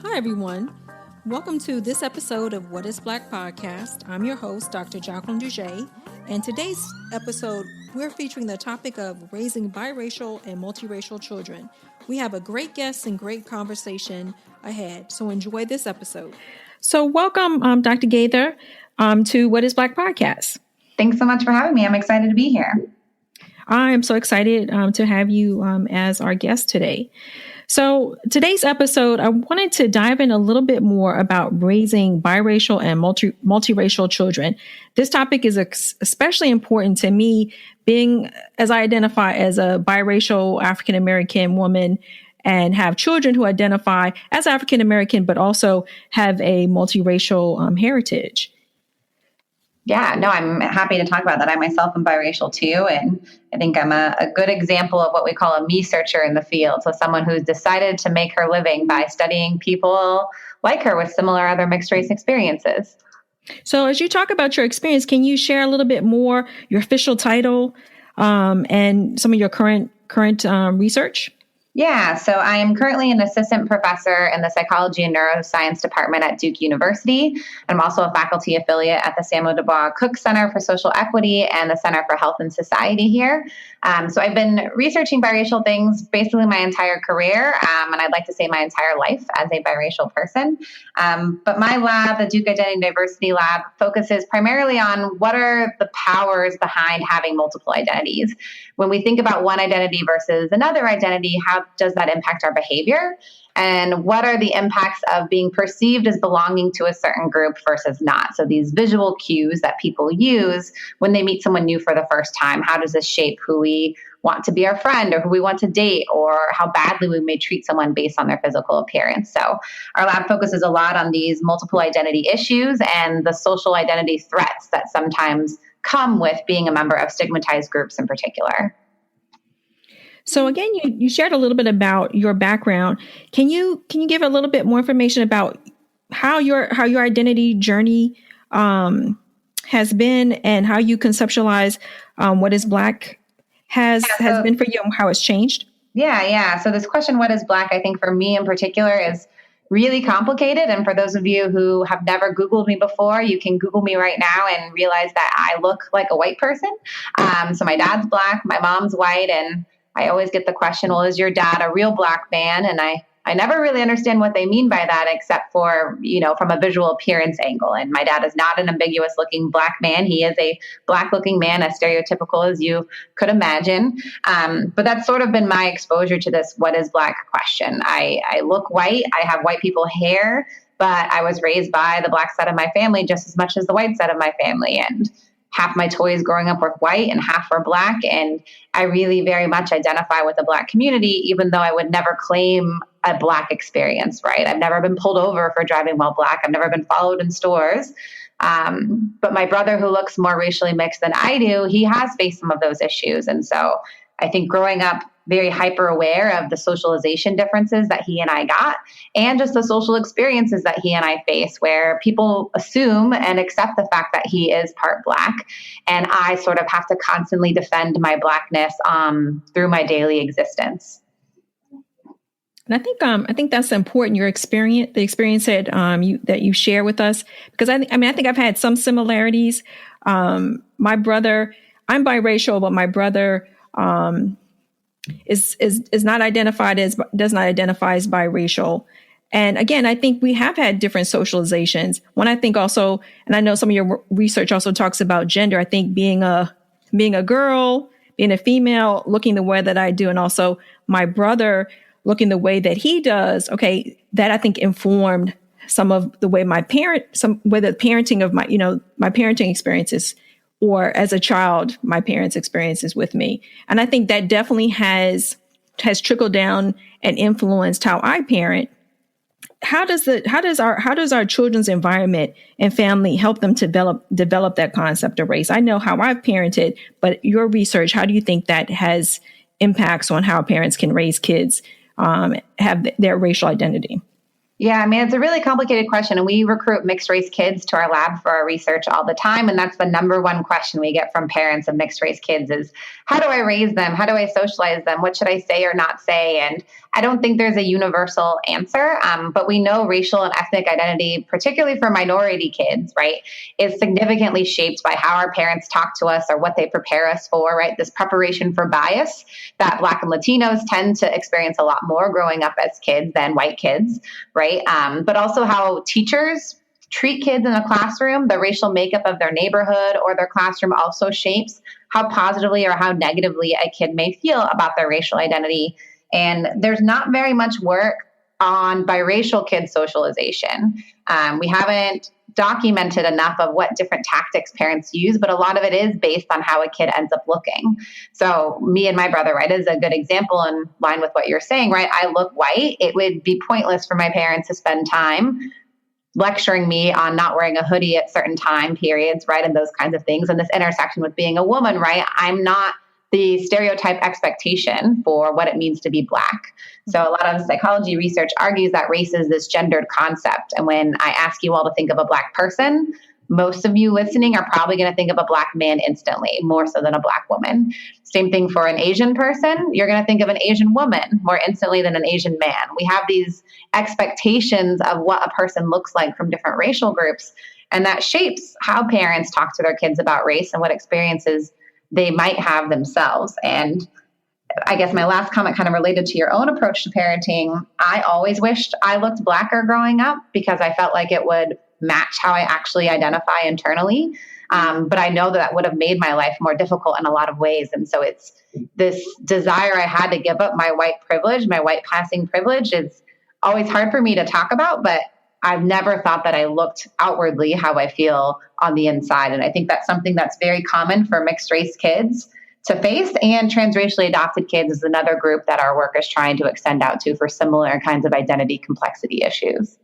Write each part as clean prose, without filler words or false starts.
Hi, everyone. Welcome to this episode of What is Black podcast. I'm your host, Dr. Jacqueline Duget, and today's episode, we're featuring the topic of raising biracial and multiracial children. We have a great guest and great conversation ahead, so enjoy this episode. So welcome, Dr. Gaither, to What is Black podcast. Thanks so much for having me. I'm excited to be here. I am so excited to have you as our guest today. So today's episode, I wanted to dive in a little bit more about raising biracial and multiracial children. This topic is especially important to me, being as I identify as a biracial African-American woman and have children who identify as African-American, but also have a multiracial heritage. Yeah, no, I'm happy to talk about that. I myself am biracial too, and I think I'm a good example of what we call a me-searcher in the field. So someone who's decided to make her living by studying people like her with similar other mixed race experiences. So as you talk about your experience, can you share a little bit more, your official title, and some of your current research? Yeah, so I am currently an assistant professor in the psychology and neuroscience department at Duke University. I'm also a faculty affiliate at the Samuel Dubois Cook Center for Social Equity and the Center for Health and Society here. So I've been researching biracial things basically my entire career, and I'd like to say my entire life as a biracial person. But my lab, the Duke Identity and Diversity Lab, focuses primarily on what are the powers behind having multiple identities. When we think about one identity versus another identity, how does that impact our behavior? And what are the impacts of being perceived as belonging to a certain group versus not? So these visual cues that people use when they meet someone new for the first time, how does this shape who we want to be our friend or who we want to date, or how badly we may treat someone based on their physical appearance? So our lab focuses a lot on these multiple identity issues and the social identity threats that sometimes come with being a member of stigmatized groups in particular. So again, you shared a little bit about your background. Can you give a little bit more information about how your identity journey has been and how you conceptualize what is Black has been for you and how it's changed? Yeah. So this question, what is Black, I think for me in particular is really complicated. And for those of you who have never Googled me before, you can Google me right now and realize that I look like a white person. So my dad's Black, my mom's white, and I always get the question, well, is your dad a real Black man? And I never really understand what they mean by that, except for, from a visual appearance angle. And my dad is not an ambiguous looking Black man. He is a Black looking man, as stereotypical as you could imagine. But that's sort of been my exposure to this what is Black question. I look white. I have white people hair, but I was raised by the Black side of my family just as much as the white side of my family. And half my toys growing up were white and half were Black. And I really very much identify with the Black community, even though I would never claim a Black experience, right? I've never been pulled over for driving while Black. I've never been followed in stores. But my brother, who looks more racially mixed than I do, he has faced some of those issues. And so I think growing up very hyper aware of the socialization differences that he and I got, and just the social experiences that he and I face, where people assume and accept the fact that he is part Black. And I sort of have to constantly defend my Blackness through my daily existence. And I think that's important. Your experience, the experience that you share with us, because I think I've had some similarities. My brother, I'm biracial, but my brother is not identified as, does not identify as biracial. And again, I think we have had different socializations. When I think also, and I know some of your research also talks about gender, I think being a girl, being a female, looking the way that I do, and also my brother looking the way that he does, that I think informed some of the way the parenting of my parenting experiences, or as a child, my parents' experiences with me. And I think that definitely has trickled down and influenced how I parent. How does our children's environment and family help them to develop that concept of race? I know how I've parented, but your research, how do you think that has impacts on how parents can raise kids, have their racial identity? Yeah, it's a really complicated question. And we recruit mixed race kids to our lab for our research all the time. And that's the number one question we get from parents of mixed race kids is, how do I raise them? How do I socialize them? What should I say or not say? And I don't think there's a universal answer, but we know racial and ethnic identity, particularly for minority kids, right, is significantly shaped by how our parents talk to us or what they prepare us for, right? This preparation for bias that Black and Latinos tend to experience a lot more growing up as kids than white kids, right? But also how teachers treat kids in the classroom, the racial makeup of their neighborhood or their classroom also shapes how positively or how negatively a kid may feel about their racial identity. And there's not very much work on biracial kid socialization. We haven't documented enough of what different tactics parents use, but a lot of it is based on how a kid ends up looking. So me and my brother, right, is a good example in line with what you're saying, right? I look white. It would be pointless for my parents to spend time lecturing me on not wearing a hoodie at certain time periods, right? And those kinds of things. And this intersection with being a woman, right? I'm not the stereotype expectation for what it means to be Black. So a lot of psychology research argues that race is this gendered concept. And when I ask you all to think of a Black person, most of you listening are probably going to think of a Black man instantly, more so than a Black woman. Same thing for an Asian person. You're going to think of an Asian woman more instantly than an Asian man. We have these expectations of what a person looks like from different racial groups, and that shapes how parents talk to their kids about race and what experiences they might have themselves. And I guess my last comment kind of related to your own approach to parenting. I always wished I looked Blacker growing up because I felt like it would match how I actually identify internally. But I know that would have made my life more difficult in a lot of ways. And so it's this desire I had to give up my white privilege, my white passing privilege is always hard for me to talk about, but I've never thought that I looked outwardly how I feel on the inside. And I think that's something that's very common for mixed race kids to face, and transracially adopted kids is another group that our work is trying to extend out to for similar kinds of identity complexity issues.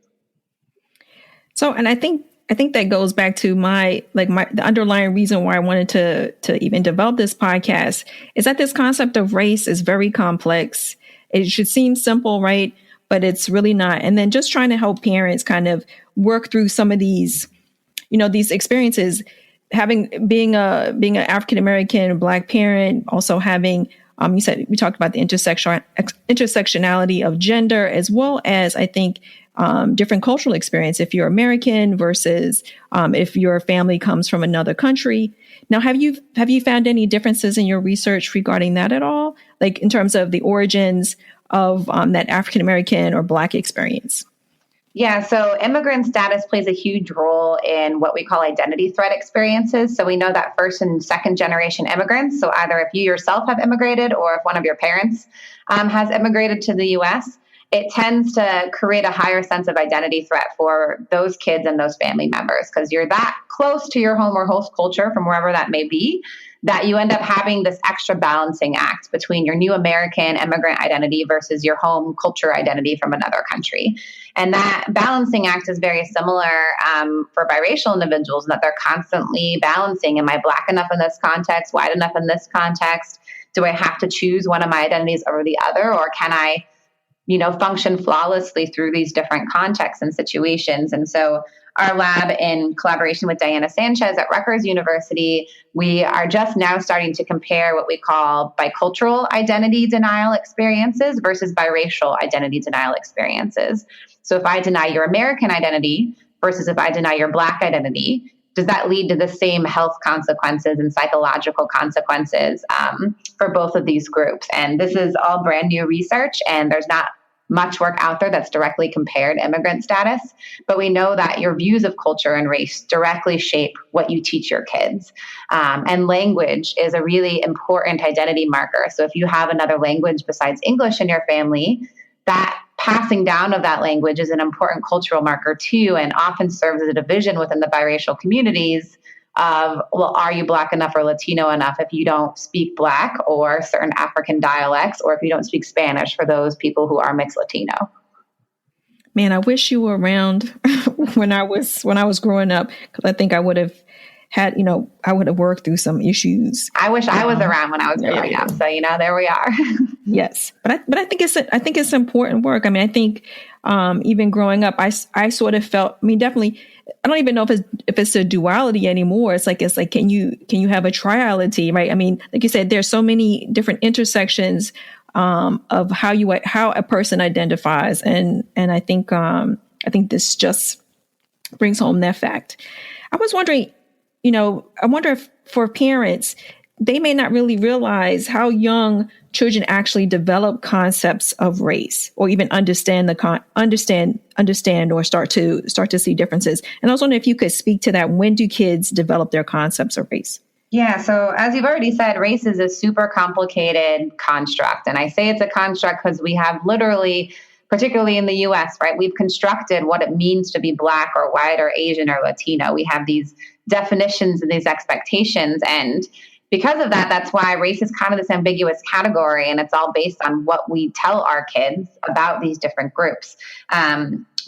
So, and I think that goes back to the underlying reason why I wanted to even develop this podcast is that this concept of race is very complex. It should seem simple, right? But it's really not. And then just trying to help parents kind of work through some of these, these experiences, being an African American Black parent, also having we talked about the intersectionality of gender, as well as I think different cultural experience. If you're American versus if your family comes from another country. Now, have you found any differences in your research regarding that at all, like in terms of the origins of that African American or Black experience? Yeah, so immigrant status plays a huge role in what we call identity threat experiences. So we know that first and second generation immigrants, so either if you yourself have immigrated or if one of your parents has immigrated to the US, it tends to create a higher sense of identity threat for those kids and those family members because you're that close to your home or host culture from wherever that may be, that you end up having this extra balancing act between your new American immigrant identity versus your home culture identity from another country. And that balancing act is very similar for biracial individuals, in that they're constantly balancing, am I Black enough in this context, white enough in this context? Do I have to choose one of my identities over the other, or can I function flawlessly through these different contexts and situations? And so our lab, in collaboration with Diana Sanchez at Rutgers University, we are just now starting to compare what we call bicultural identity denial experiences versus biracial identity denial experiences. So if I deny your American identity versus if I deny your Black identity, does that lead to the same health consequences and psychological consequences for both of these groups? And this is all brand new research, and there's not much work out there that's directly compared immigrant status, but we know that your views of culture and race directly shape what you teach your kids. And language is a really important identity marker. So if you have another language besides English in your family, that passing down of that language is an important cultural marker too, and often serves as a division within the biracial communities of, well, are you Black enough or Latino enough if you don't speak Black or certain African dialects, or if you don't speak Spanish for those people who are mixed Latino? Man, I wish you were around when I was growing up, because I think I would have had, I would have worked through some issues. I wish I was around when I was growing up. So, there we are. Yes. But I think it's important work. I mean, I think even growing up, I sort of felt, definitely, I don't even know if it's a duality anymore. It's like, can you have a triality, right? I mean, like you said, there's so many different intersections of how a person identifies, and I think this just brings home that fact. I was wondering, I wonder if for parents, they may not really realize how young children actually develop concepts of race, or even understand or start to see differences. And I was wondering if you could speak to that. When do kids develop their concepts of race? Yeah, so as you've already said, race is a super complicated construct. And I say it's a construct because we have literally, particularly in the US, right, we've constructed what it means to be Black or white or Asian or Latino. We have these definitions and these expectations. And because of that, that's why race is kind of this ambiguous category, and it's all based on what we tell our kids about these different groups.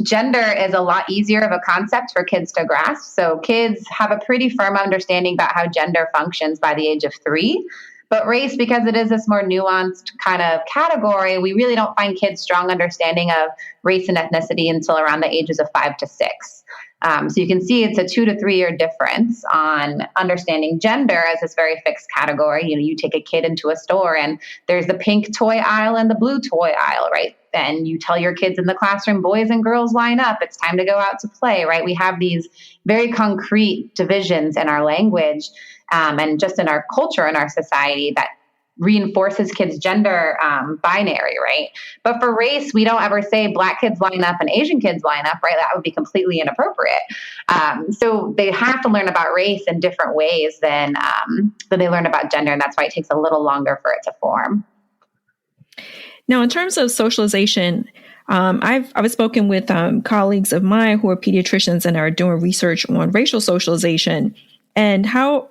Gender is a lot easier of a concept for kids to grasp. So kids have a pretty firm understanding about how gender functions by the age of 3. But race, because it is this more nuanced kind of category, we really don't find kids' strong understanding of race and ethnicity until around the ages of 5 to 6. So you can see it's a 2 to 3 year difference on understanding gender as this very fixed category. You take a kid into a store and there's the pink toy aisle and the blue toy aisle, right? And you tell your kids in the classroom, boys and girls line up. It's time to go out to play, right? We have these very concrete divisions in our language and just in our culture, in our society, that reinforces kids' gender binary, right? But for race, we don't ever say Black kids line up and Asian kids line up, right? That would be completely inappropriate. So they have to learn about race in different ways than they learn about gender, and that's why it takes a little longer for it to form. Now, in terms of socialization, I've spoken with colleagues of mine who are pediatricians and are doing research on racial socialization, and how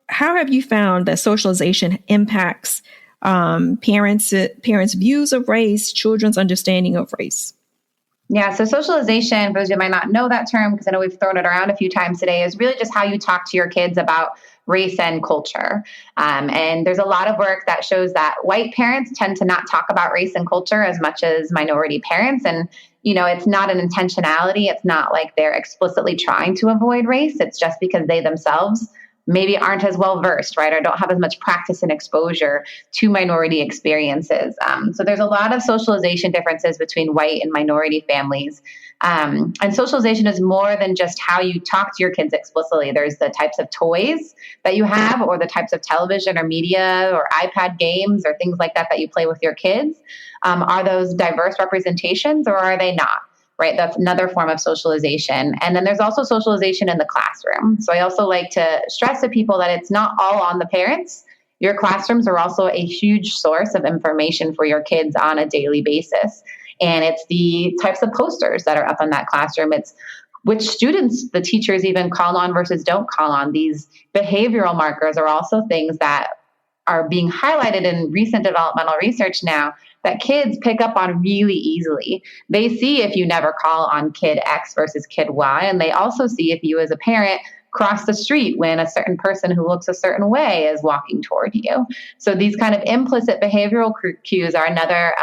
have you found that socialization impacts parents' views of race, children's understanding of race? Yeah, so socialization, for those who might not know that term, because I know we've thrown it around a few times today, is really just how you talk to your kids about race and culture. And there's a lot of work that shows that white parents tend to not talk about race and culture as much as minority parents. And, it's not an intentionality. It's not like they're explicitly trying to avoid race. It's just because they themselves maybe aren't as well versed, right? Or don't have as much practice and exposure to minority experiences. So there's a lot of socialization differences between white and minority families. And socialization is more than just how you talk to your kids explicitly. There's the types of toys that you have, or the types of television or media or iPad games or things like that you play with your kids. Are those diverse representations, or are they not? Right? That's another form of socialization. And then there's also socialization in the classroom. So I also like to stress to people that it's not all on the parents. Your classrooms are also a huge source of information for your kids on a daily basis. And it's the types of posters that are up in that classroom. It's which students the teachers even call on versus don't call on. These behavioral markers are also things that are being highlighted in recent developmental research now that kids pick up on really easily. They see if you never call on kid X versus kid Y, and they also see if you as a parent cross the street when a certain person who looks a certain way is walking toward you. So these kind of implicit behavioral cues are another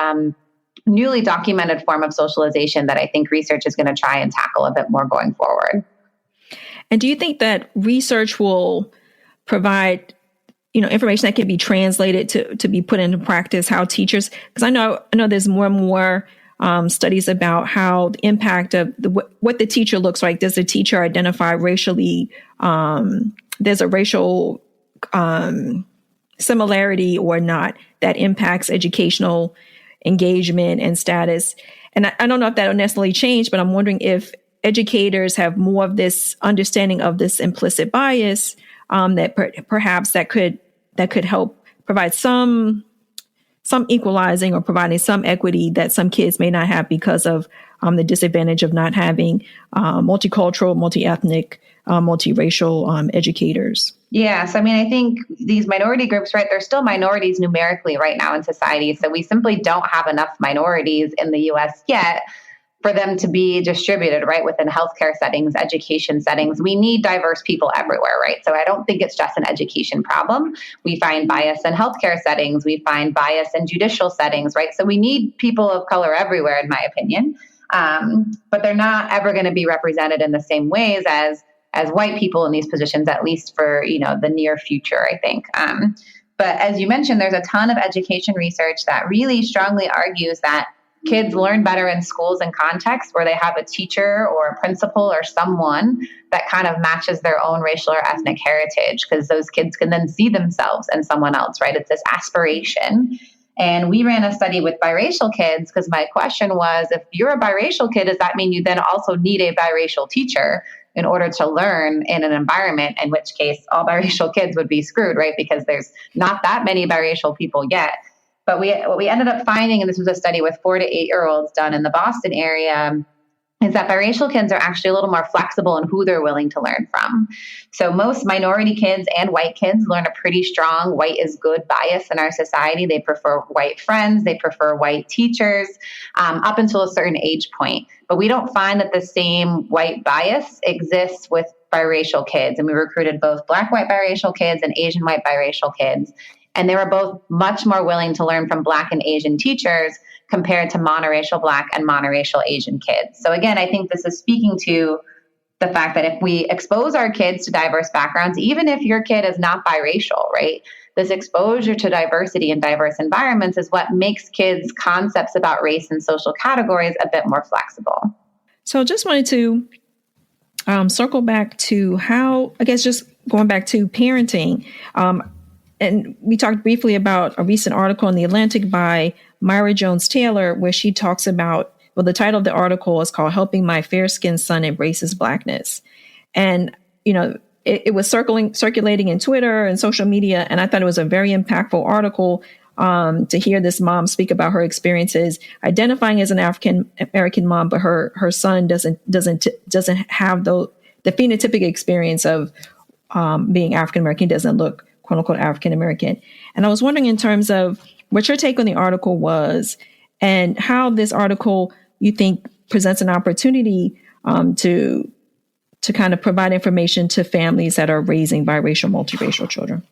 newly documented form of socialization that I think research is going to try and tackle a bit more going forward. And do you think that research will provide information that can be translated to be put into practice, how teachers, because I know there's more and more studies about how the impact of what the teacher looks like. Does the teacher identify racially? There's a racial similarity or not that impacts educational engagement and status. And I don't know if that will necessarily change, but I'm wondering if educators have more of this understanding of this implicit bias, that perhaps that could help provide some equalizing or providing some equity that some kids may not have because of the disadvantage of not having multicultural, multi-ethnic, multiracial educators. Yes. I mean, I think these minority groups, right, they're still minorities numerically right now in society. So we simply don't have enough minorities in the US yet for them to be distributed, right, within healthcare settings, education settings. We need diverse people everywhere, right? So I don't think it's just an education problem. We find bias in healthcare settings. We find bias in judicial settings, right? So we need people of color everywhere, in my opinion. But they're not ever going to be represented in the same ways as white people in these positions, at least for, the near future, I think. But as you mentioned, there's a ton of education research that really strongly argues that kids learn better in schools and contexts where they have a teacher or a principal or someone that kind of matches their own racial or ethnic heritage, because those kids can then see themselves in someone else, right? It's this aspiration. And we ran a study with biracial kids because my question was, if you're a biracial kid, does that mean you then also need a biracial teacher in order to learn in an environment, in which case all biracial kids would be screwed, right? Because there's not that many biracial people yet. But what we ended up finding, and this was a study with 4 to 8-year-olds done in the Boston area, is that biracial kids are actually a little more flexible in who they're willing to learn from. So most minority kids and white kids learn a pretty strong white is good bias in our society. They prefer white friends. They prefer white teachers up until a certain age point. But we don't find that the same white bias exists with biracial kids. And we recruited both Black white biracial kids and Asian white biracial kids. And they were both much more willing to learn from Black and Asian teachers compared to monoracial Black and monoracial Asian kids. So again, I think this is speaking to the fact that if we expose our kids to diverse backgrounds, even if your kid is not biracial, right? This exposure to diversity in diverse environments is what makes kids' concepts about race and social categories a bit more flexible. So just wanted to circle back to how, I guess, just going back to parenting. And we talked briefly about a recent article in The Atlantic by Myra Jones Taylor, where she talks about, well, the title of the article is called Helping My Fair-Skinned Son Embrace His Blackness. And, you know, it was circulating in Twitter and social media. And I thought it was a very impactful article to hear this mom speak about her experiences identifying as an African American mom, but her son doesn't have the phenotypic experience of being African American, doesn't look quote unquote African American. And I was wondering, in terms of what your take on the article was and how this article you think presents an opportunity to kind of provide information to families that are raising biracial, multiracial children.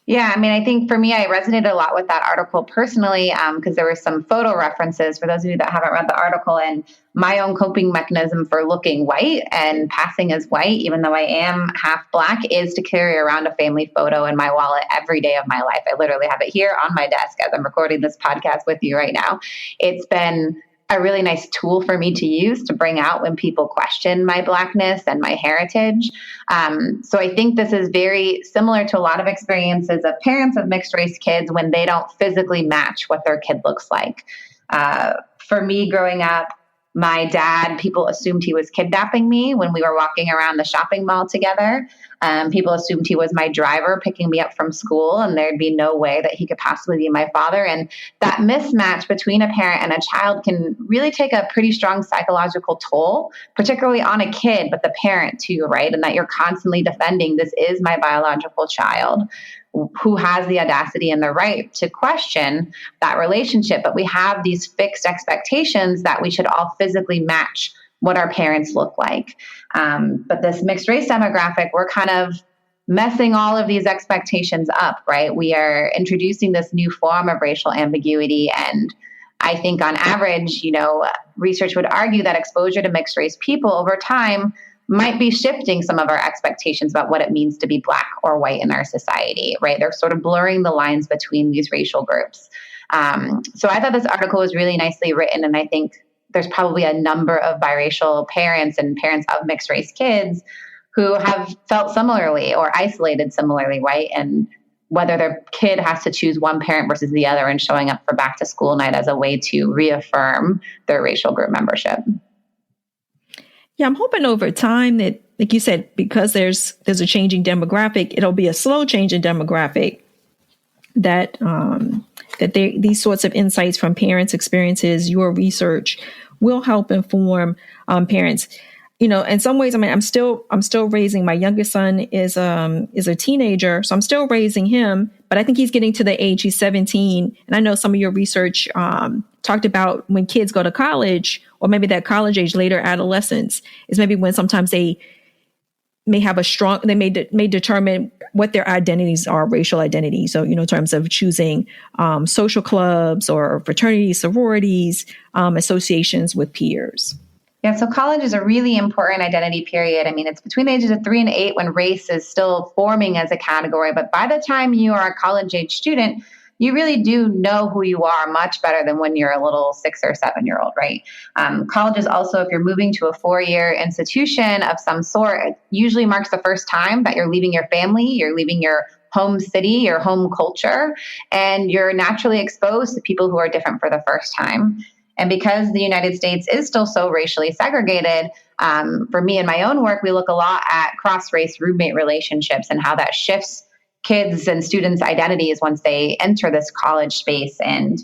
Yeah, I mean, I think for me, I resonated a lot with that article personally because there were some photo references for those of you that haven't read the article, and my own coping mechanism for looking white and passing as white, even though I am half Black, is to carry around a family photo in my wallet every day of my life. I literally have it here on my desk as I'm recording this podcast with you right now. It's been a really nice tool for me to use to bring out when people question my Blackness and my heritage. So I think this is very similar to a lot of experiences of parents of mixed race kids when they don't physically match what their kid looks like. For me growing up, my dad, people assumed he was kidnapping me when we were walking around the shopping mall together. People assumed he was my driver picking me up from school, and there'd be no way that he could possibly be my father. And that mismatch between a parent and a child can really take a pretty strong psychological toll, particularly on a kid, but the parent too, right? And that you're constantly defending, this is my biological child, who has the audacity and the right to question that relationship. But we have these fixed expectations that we should all physically match what our parents look like. But this mixed race demographic, we're kind of messing all of these expectations up, right? We are introducing this new form of racial ambiguity. And I think on average, research would argue that exposure to mixed race people over time might be shifting some of our expectations about what it means to be Black or white in our society, right? They're sort of blurring the lines between these racial groups. So I thought this article was really nicely written, and I think there's probably a number of biracial parents and parents of mixed race kids who have felt similarly or isolated similarly, right? And whether their kid has to choose one parent versus the other and showing up for back to school night as a way to reaffirm their racial group membership. Yeah, I'm hoping over time that, like you said, because there's a changing demographic, it'll be a slow change in demographic, that these sorts of insights from parents' experiences, your research, will help inform parents. In some ways, I mean, I'm still raising, my youngest son is a teenager, so I'm still raising him, but I think he's getting to the age, he's 17. And I know some of your research talked about when kids go to college, or maybe that college age, later adolescence, is maybe when sometimes they may have they may determine what their identities are, racial identities. So, in terms of choosing social clubs or fraternities, sororities, associations with peers. Yeah, so college is a really important identity period. I mean, it's between the ages of 3 and 8 when race is still forming as a category. But by the time you are a college age student, you really do know who you are much better than when you're a little 6 or 7 year old, right? College is also, if you're moving to a 4 year institution of some sort, it usually marks the first time that you're leaving your family, you're leaving your home city, your home culture, and you're naturally exposed to people who are different for the first time. And because the United States is still so racially segregated, for me in my own work, we look a lot at cross-race roommate relationships and how that shifts kids' and students' identities once they enter this college space and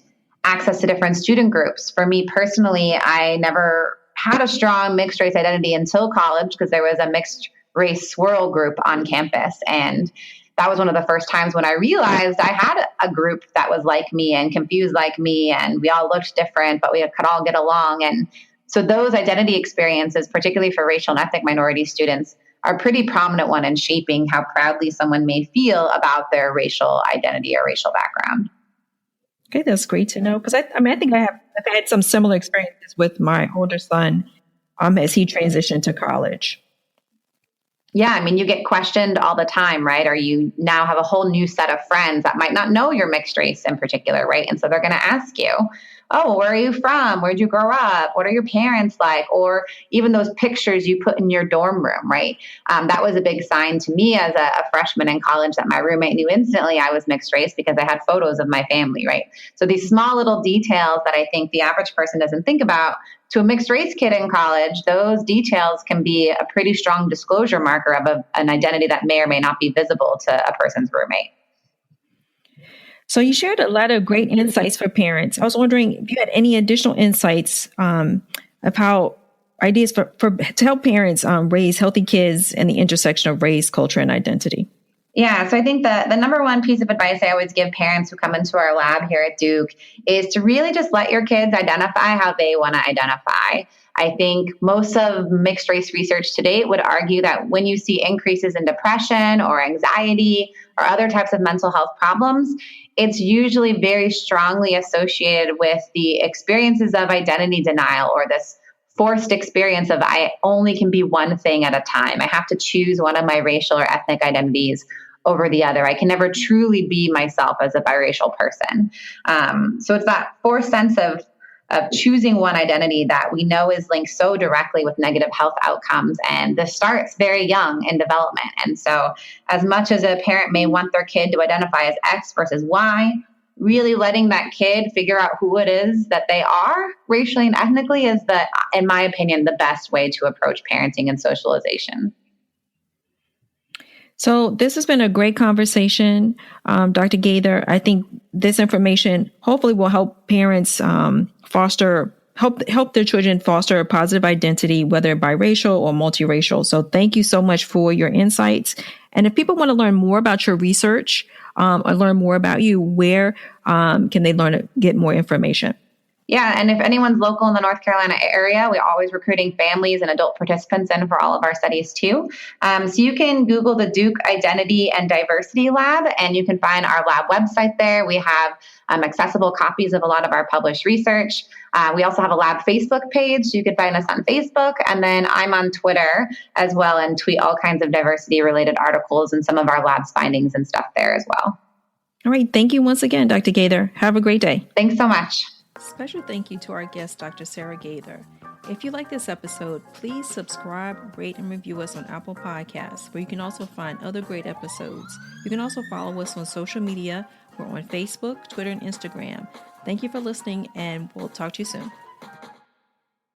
access to different student groups. For me personally, I never had a strong mixed race identity until college because there was a mixed race swirl group on campus. And that was one of the first times when I realized I had a group that was like me and confused like me, and we all looked different, but we could all get along. And so those identity experiences, particularly for racial and ethnic minority students, are a pretty prominent one in shaping how proudly someone may feel about their racial identity or racial background. Okay, that's great to know because I think I've had some similar experiences with my older son as he transitioned to college. Yeah, I mean, you get questioned all the time, right? Or you now have a whole new set of friends that might not know your mixed race in particular, right? And so they're going to ask you, oh, where are you from? Where'd you grow up? What are your parents like? Or even those pictures you put in your dorm room, right? That was a big sign to me as a freshman in college that my roommate knew instantly I was mixed race because I had photos of my family, right? So these small little details that I think the average person doesn't think about, to a mixed race kid in college, those details can be a pretty strong disclosure marker of an identity that may or may not be visible to a person's roommate. So you shared a lot of great insights for parents. I was wondering if you had any additional insights of how ideas to help parents raise healthy kids in the intersection of race, culture, and identity. Yeah, so I think the number one piece of advice I always give parents who come into our lab here at Duke is to really just let your kids identify how they want to identify. I think most of mixed race research to date would argue that when you see increases in depression or anxiety or other types of mental health problems, it's usually very strongly associated with the experiences of identity denial or this forced experience of I only can be one thing at a time. I have to choose one of my racial or ethnic identities over the other. I can never truly be myself as a biracial person. So it's that forced sense of choosing one identity that we know is linked so directly with negative health outcomes. And this starts very young in development. And so as much as a parent may want their kid to identify as X versus Y, really letting that kid figure out who it is that they are racially and ethnically is in my opinion, the best way to approach parenting and socialization. So this has been a great conversation, Dr. Gaither. I think this information hopefully will help parents help their children foster a positive identity, whether biracial or multiracial. So thank you so much for your insights. And if people want to learn more about your research or learn more about you, where can they get more information? Yeah, and if anyone's local in the North Carolina area, we're always recruiting families and adult participants in for all of our studies too. So you can Google the Duke Identity and Diversity Lab, and you can find our lab website there. We have accessible copies of a lot of our published research. We also have a lab Facebook page. So you can find us on Facebook. And then I'm on Twitter as well and tweet all kinds of diversity-related articles and some of our lab's findings and stuff there as well. All right. Thank you once again, Dr. Gaither. Have a great day. Thanks so much. Special thank you to our guest, Dr. Sarah Gaither. If you like this episode, please subscribe, rate, and review us on Apple Podcasts, where you can also find other great episodes. You can also follow us on social media. We're on Facebook, Twitter, and Instagram. Thank you for listening, and we'll talk to you soon.